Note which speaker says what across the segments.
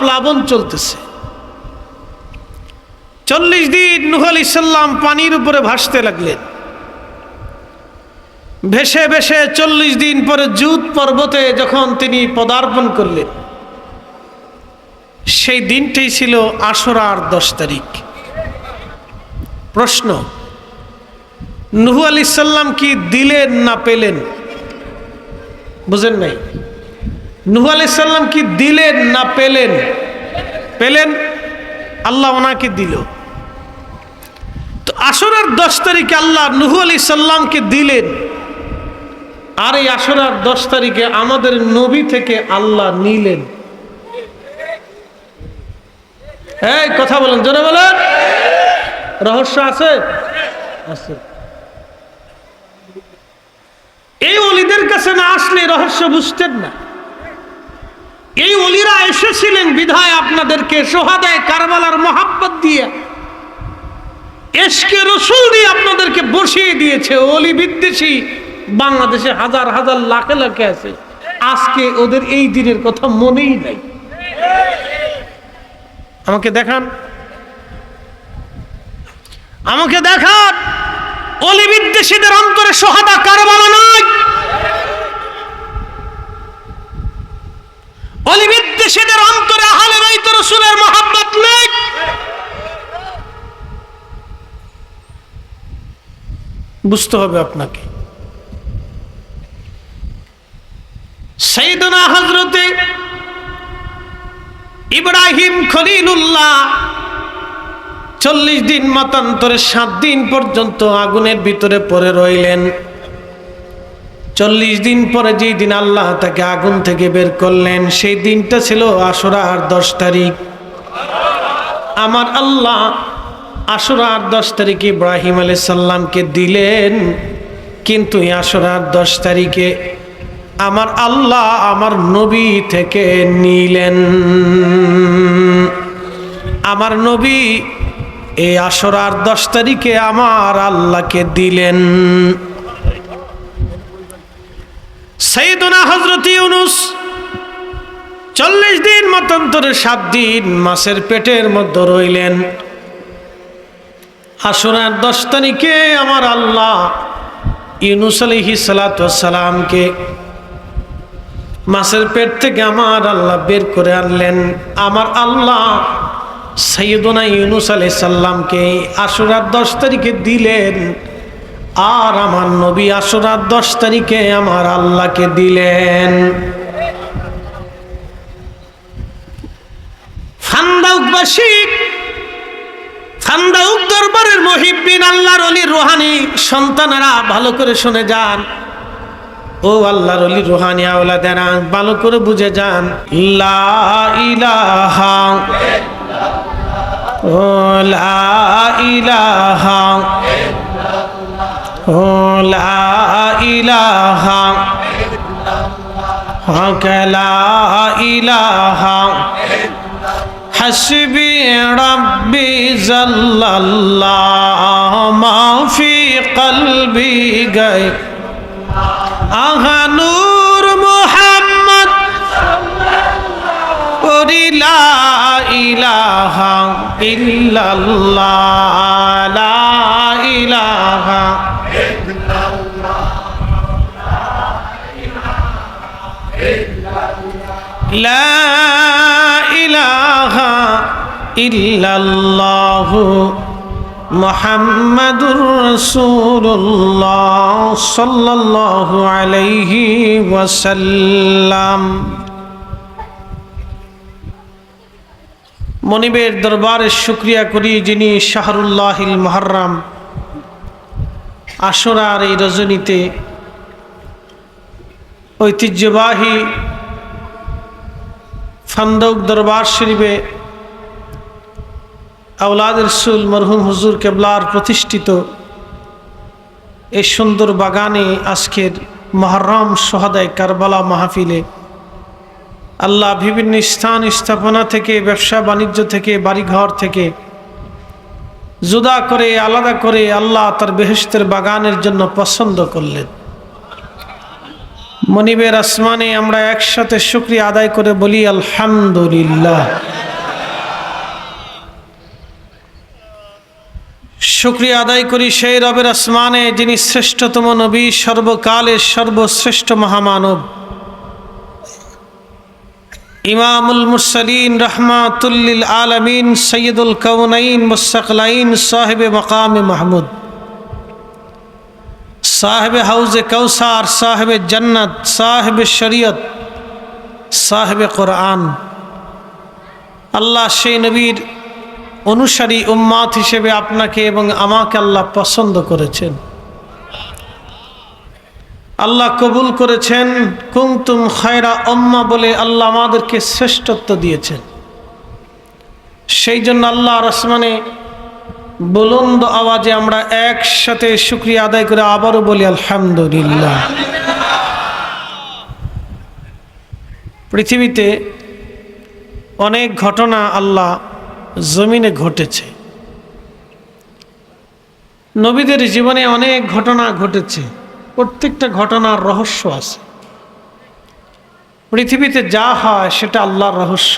Speaker 1: প্লাবন চলতেছে। 40 দিন নূহ আলাইহিস সালাম পানির উপরে ভাসতে লাগলেন। ভেসে ভেসে 40 দিন পরে জুদ পর্বতে যখন তিনি পদার্পণ করলেন, সেই দিনটাই ছিল আশুরার 10 তারিখ। প্রশ্ন, নূহ আলাইহিস সালাম কি দিলেন না পেলেন? বুঝেন নাই? নূহ আলাইহিস সালাম কি দিলেন না পেলেন? পেলেন। আল্লাহ ওনাকে দিল। তো আশুরার 10 তারিখে আল্লাহ নূহ আলাইহিস সালামকে দিলেন, আর এই আশুরার 10 তারিখে আমাদের নবী থেকে আল্লাহ নিলেন। এই কথা বলেন, জোরে বলেন। রহস্য আছে? আছে। এই ওলিদের কাছে না আসলে রহস্য বুঝতেন না। এই ওলিরা এসেছিলেন বিধায় আপনাদেরকে সোহাদায়ে কারবালার মোহাব্বত দিয়ে, ইশকে রাসূল দিয়ে আপনাদেরকে বসিয়ে দিয়েছে। ওলি বিদ্বেষী বাংলাদেশে হাজার হাজার লাখে লাখে আছে, আজকে ওদের এই দিনের কথা মনেই নাই। আমাকে দেখান, আমাকে দেখান ওলি বিদ্বেষীদের অন্তরে সোহাদা কারবালা নাই। ওলি বিদ্বেষীদের অন্তরে আহলে বাইত রাসূলের মোহাব্বত নেই। বুঝতে হবে আপনাকে। সাইয়েদনা হযরতে ইব্রাহিম খলিলুল্লাহ 40 দিন মতান্তরে 7 দিন পর্যন্ত আগুনের ভিতরে পড়ে রইলেন। 40 দিন পরে যেই দিন আল্লাহ তাকে আগুন থেকে বের করলেন, সেই দিনটা ছিল আশুরার 10 তারিখ। আমার আল্লাহ আশুরার 10 তারিখে ইব্রাহিম আলাইহিস সালামকে দিলেন, কিন্তু এই আশুরার 10 তারিখে আমার আল্লাহ আমার নবী থেকে নিলেন। আমার নবী এই আশুরার 10 তারিখে আমার আল্লাহকে দিলেন। সাইয়েদনা হযরত ইউনূস 40 দিন মতান্তরে 7 দিন মাছের পেটের মধ্যে রইলেন। আশুরার 10 তারিখে আমার আল্লাহ ইউনূস আলাইহিস সালাতু ওয়াস সালামকে মাছের পেট থেকে আমার আল্লাহ বের করে আনলেন। আমার আল্লাহ সাইয়েদনা ইউনূস আলাইহিস সালামকে আশুরার 10 তারিখে দিলেন, আর আমার নবী আশুরার 10 তারিখে আমার আল্লাহকে দিলেন। ফান্দাউকবাসী, ফান্দাউক দরবারের মুহিব্বিন, আল্লাহর ওলি রুহানি সন্তানেরা ভালো করে শুনে যান। ও আল্লাহর ওলি রুহানি আওলাদেরা ভালো করে বুঝে যান। লা ইলাহা, ও লা ইলাহা, ও লা ইলাহা, হক লা ইলাহা, হাসবি রাব্বি জাল্লাল্লাহ মা ফি কলবি গায় আহানুর মুহাম্মদ ওরি লা ইলাহা ইল্লাল্লাহ, লা ইলাহা লা ইলাহা ইল্লাল্লাহু মুহাম্মাদুর রাসূলুল্লাহ সাল্লাল্লাহু আলাইহি ওয়াসাল্লাম। মনিবের দরবারে শুকরিয়া করি, যিনি শাহরুল্লাহিল মুহররম আশুরার এই রজনীতে ঐতিহ্যবাহী ফান্দক দরবার শরীফে আওলাদ রাসূল মরহুম হুজুর কেবলার প্রতিষ্ঠিত এই সুন্দর বাগানে আজকের মুহররম সোহাদায়ে কারবালা মাহফিলে আল্লাহ বিভিন্ন স্থান স্থাপনা থেকে, ব্যবসা বাণিজ্য থেকে, বাড়িঘর থেকে জুদা করে, আলাদা করে আল্লাহ তার বেহেশতের বাগানের জন্য পছন্দ করলেন। মনিবের আসমানে আমরা একসাথে শুকরিয়া আদায় করে বলি আলহামদুলিল্লাহ। শুকরিয়া আদায় করি সেই রবের আসমানে যিনি শ্রেষ্ঠতম নবী, সর্বকালের সর্বশ্রেষ্ঠ মহামানব, ইমামুল মুরসালিন, রহমাতুল লিল আলামিন, সৈয়দুল কাউনাইন মুসসাকলাইন, সাহেবে মাকামে মাহমুদ, সাহেবে হাউজে কৌসার, সাহেবে জান্নাত, সাহেবে শরীয়ত, সাহেবে কোরআন। আল্লাহ সেই নবীর অনুসারী উম্মাত হিসেবে আপনাকে এবং আমাকে আল্লাহ পছন্দ করেছেন, আল্লাহ কবুল করেছেন। কুনতুম খায়রা উম্মাহ বলে আল্লাহ আমাদেরকে শ্রেষ্ঠত্ব দিয়েছেন। সেই জন্য আল্লাহর আসমানে বুলন্দ আওয়াজে আমরা একসাথে শুকরিয়া আদায় করে আবারও বলি আলহামদুলিল্লাহ। পৃথিবীতে অনেক ঘটনা আল্লাহ জমিনে ঘটেছে, নবীদের জীবনে অনেক ঘটনা ঘটেছে, প্রত্যেকটা ঘটনার রহস্য আছে। পৃথিবীতে যা হয় সেটা আল্লাহর রহস্য।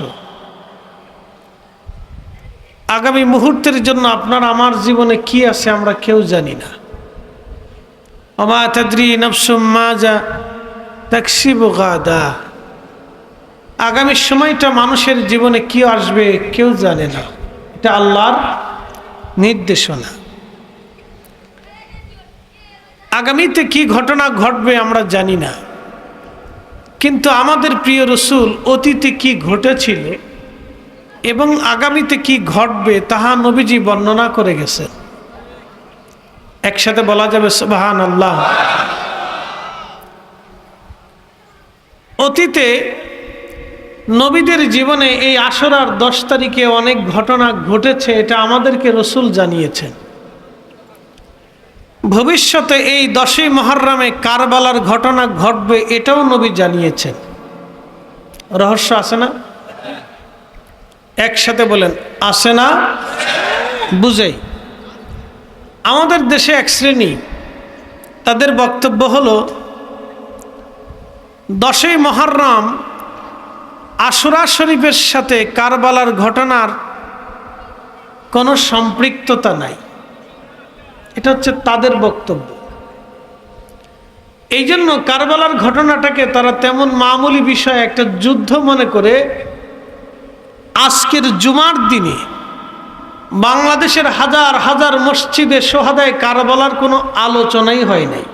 Speaker 1: আগামী মুহূর্তের জন্য আপনার আমার জীবনে কি আছে আমরা কেউ জানি না। ওমা তাদরি নাফসুম মাজা তাকসিবু গাদা, আগামী সময়টা মানুষের জীবনে কি আসবে কেউ জানে না, এটা আল্লাহর নির্দেশনা। আগামীতে কি ঘটনা ঘটবে আমরা জানি না, কিন্তু আমাদের প্রিয় রাসূল অতীতে কি ঘটেছিল এবং আগামীতে কি ঘটবে তাহা নবীজি বর্ণনা করে গেছেন। একসাথে বলা যাবে সুবহানাল্লাহ। অতীতে নবীদের জীবনে এই আশুরার 10 তারিখে অনেক ঘটনা ঘটেছে, এটা আমাদেরকে রাসূল জানিয়েছেন। ভবিষ্যতে এই 10ই মুহররমে কারবালার ঘটনা ঘটবে, এটাও নবী জানিয়েছেন। রহস্য আছে না? একসাথে বলেন আছে না? বুঝাই। আমাদের দেশে এক শ্রেণী, তাদের বক্তব্য হলো 10ই মুহররম আশুরা শরীফের সাথে কারবালার ঘটনার কোনো সম্পৃক্ততা নাই। এটা হচ্ছে তাদের বক্তব্য। এই জন্য কারবালার ঘটনাটাকে তারা তেমন মামুলি বিষয়, একটা যুদ্ধ মনে করে আজকের জুমার দিনে বাংলাদেশের হাজার হাজার মসজিদে সোহাদায়ে কারবালার কোনো আলোচনাই হয় নাই।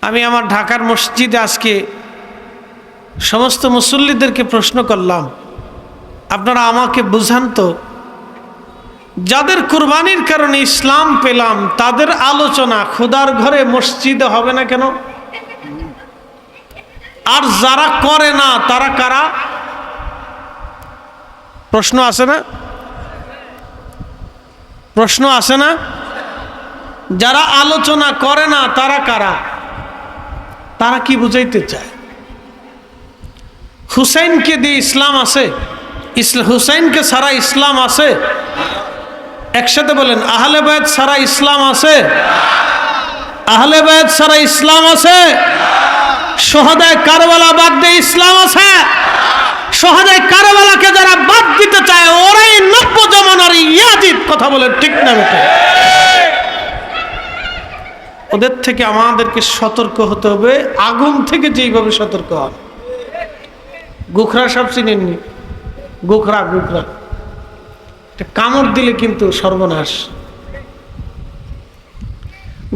Speaker 1: আমি আমার ঢাকার মসজিদে আজকে সমস্ত মুসল্লিদেরকে প্রশ্ন করলাম, আপনারা আমাকে বুঝান তো, যাদের কুরবানির কারণে ইসলাম পেলাম তাদের আলোচনা খোদার ঘরে মসজিদে হবে না কেন? আর যারা করে না তারা কারা? প্রশ্ন আছে না? প্রশ্ন আছে না? যারা আলোচনা করে না তারা কারা? তারা কি বুঝাইতে চায়? হুসাইনকে দিয়ে ইসলাম আছে? হুসাইনকে ছাড়া ইসলাম আছে? একসাথে বলেন আহলে বায়ত ছাড়া ইসলাম আছে? আহলে বায়ত ছাড়া ইসলাম আছে? সোহাদায়ে কারবালা বাদ দিয়ে ইসলাম আছে? সোহাদায়ে কারবালাকে যারা বাদ দিতে চায় ওরাই নব্য জামানার ইয়াজিদ। কথা বলে ঠিক না বেটা? ওদের থেকে আমাদেরকে সতর্ক হতে হবে, আগুন থেকে যেইভাবে সতর্ক হয়। গোখরা সব চিনেননি? গোখরা গোখরা কামড় দিলে কিন্তু সর্বনাশ।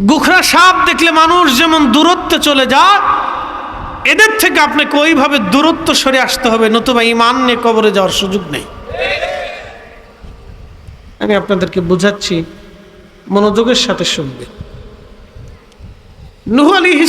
Speaker 1: গোখরা সাপ দেখলে মানুষ যেমন দূরত্বে চলে যায়, এদের থেকে আপনাকে ওইভাবে দূরত্ব সরে আসতে হবে, নতুবা ঈমান নিয়ে কবরে যাওয়ার সুযোগ নেই। আমি আপনাদেরকে বুঝাচ্ছি, মনোযোগের সাথে শুনবেন। নূহ আলাইহিস